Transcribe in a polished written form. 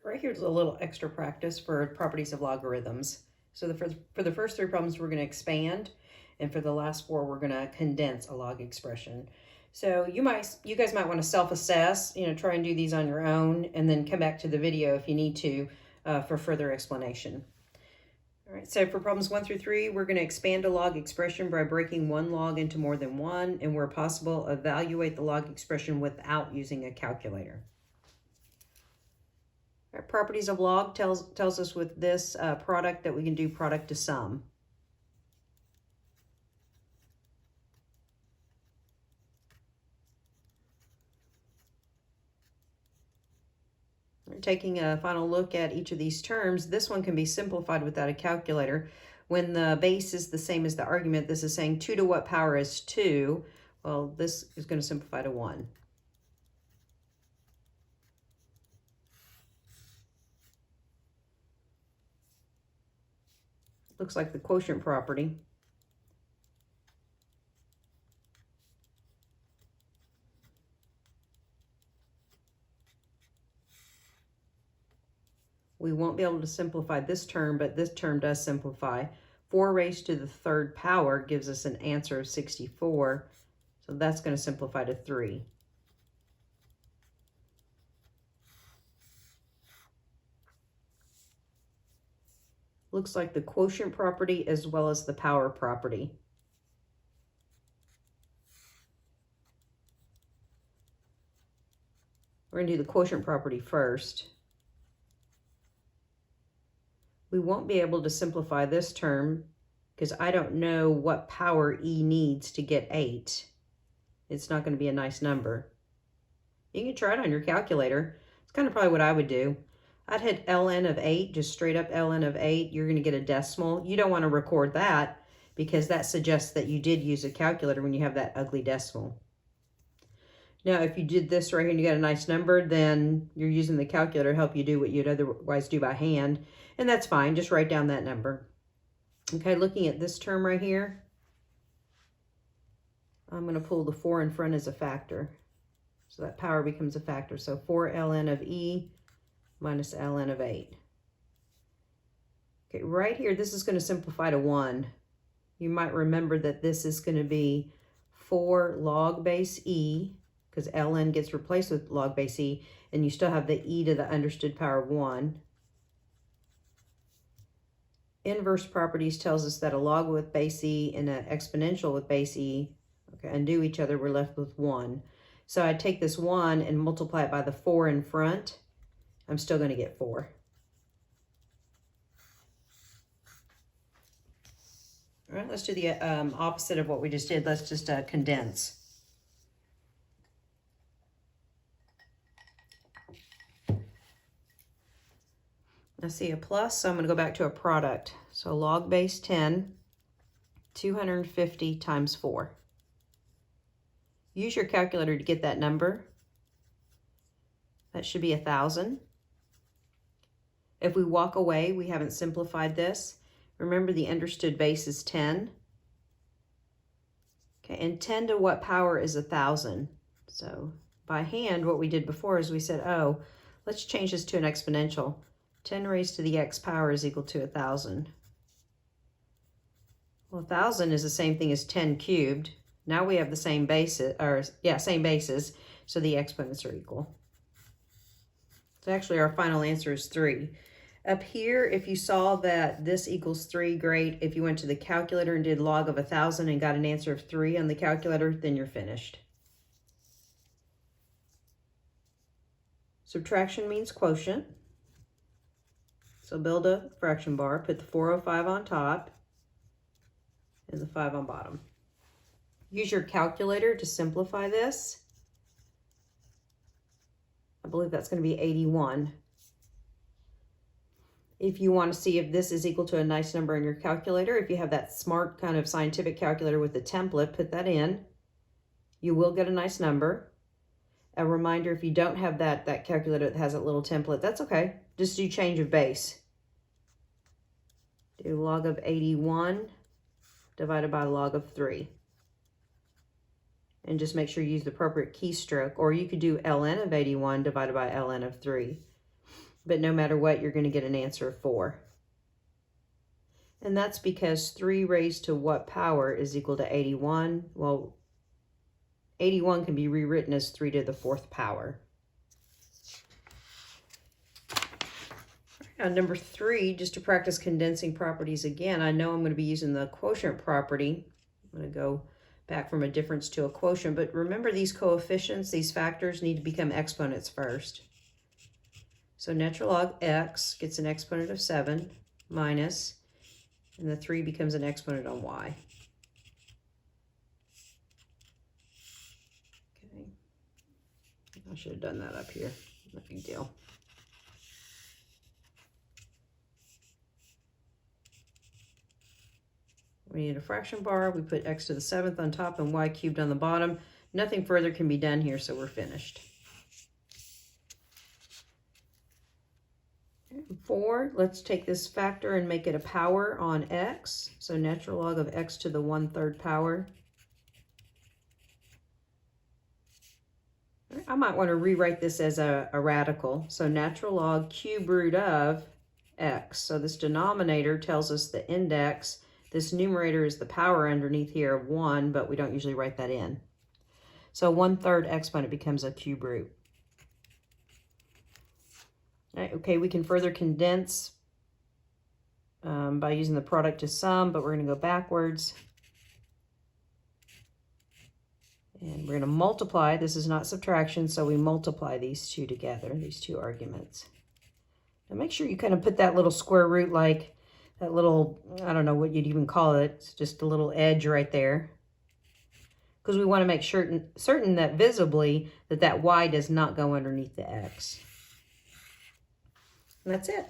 Right here's a little extra practice for properties of logarithms. So for the first three problems, we're going to expand, and for the last four, we're going to condense a log expression. So you guys might want to self-assess, try and do these on your own, and then come back to the video if you need to for further explanation. All right, so for problems 1 through 3, we're going to expand a log expression by breaking one log into more than one, and where possible, evaluate the log expression without using a calculator. Our properties of log tells us with this product that we can do product to sum. We're taking a final look at each of these terms. This one can be simplified without a calculator. When the base is the same as the argument, this is saying 2 to what power is 2? Well, this is going to simplify to 1. Looks like the quotient property. We won't be able to simplify this term, but this term does simplify. 4 raised to the third power gives us an answer of 64. So that's going to simplify to 3. Looks like the quotient property as well as the power property. We're going to do the quotient property first. We won't be able to simplify this term because I don't know what power E needs to get 8. It's not going to be a nice number. You can try it on your calculator. It's kind of probably what I would do. I'd hit ln of 8, just straight up ln of 8. You're going to get a decimal. You don't want to record that because that suggests that you did use a calculator when you have that ugly decimal. Now, if you did this right here and you got a nice number, then you're using the calculator to help you do what you'd otherwise do by hand. And that's fine. Just write down that number. Okay, looking at this term right here, I'm going to pull the 4 in front as a factor. So that power becomes a factor. So 4 ln of E minus ln of 8. Okay, right here, this is going to simplify to 1. You might remember that this is going to be 4 log base E, because ln gets replaced with log base E, and you still have the E to the understood power of 1. Inverse properties tells us that a log with base E and an exponential with base E, undo each other, we're left with 1. So I take this 1 and multiply it by the 4 in front. I'm still going to get 4. All right, let's do the opposite of what we just did. Let's just condense. I see a plus, so I'm going to go back to a product. So log base 10, 250 times 4. Use your calculator to get that number. That should be 1,000. If we walk away, we haven't simplified this. Remember, the understood base is 10. Okay, and 10 to what power is 1,000? So by hand, what we did before is we said, oh, let's change this to an exponential. 10 raised to the x power is equal to 1,000. Well, 1,000 is the same thing as 10 cubed. Now we have the same basis, same basis, so the exponents are equal. So actually our final answer is 3. Up here, if you saw that this equals 3, great. If you went to the calculator and did log of 1,000 and got an answer of 3 on the calculator, then you're finished. Subtraction means quotient. So build a fraction bar, put the 405 on top and the 5 on bottom. Use your calculator to simplify this. I believe that's going to be 81. If you want to see if this is equal to a nice number in your calculator, if you have that smart kind of scientific calculator with the template, put that in. You will get a nice number. A reminder, if you don't have that calculator that has a little template, that's okay. Just do change of base. Do log of 81 divided by log of 3. And just make sure you use the appropriate keystroke, or you could do ln of 81 divided by ln of 3. but no matter what, you're going to get an answer of 4. And that's because 3 raised to what power is equal to 81? Well, 81 can be rewritten as 3 to the 4th power. Now, number 3, just to practice condensing properties again, I know I'm going to be using the quotient property. I'm going to go back from a difference to a quotient, but remember these coefficients, these factors need to become exponents first. So natural log x gets an exponent of 7 minus, and the 3 becomes an exponent on y. Okay, I should have done that up here, no big deal. We need a fraction bar. We put x to the 7th on top and y cubed on the bottom. Nothing further can be done here, so we're finished. 4, let's take this factor and make it a power on x. So natural log of x to the 1/3 power. I might want to rewrite this as a radical. So natural log cube root of x. So this denominator tells us the index. This numerator is the power underneath here of 1, but we don't usually write that in. So 1/3 exponent becomes a cube root. All right, okay, we can further condense by using the product to sum, but we're going to go backwards. And we're going to multiply. This is not subtraction, so we multiply these two together, these two arguments. Now make sure you kind of put that little square root, like that little, I don't know what you'd even call it. It's just a little edge right there. Because we want to make certain that visibly that y does not go underneath the x. And that's it.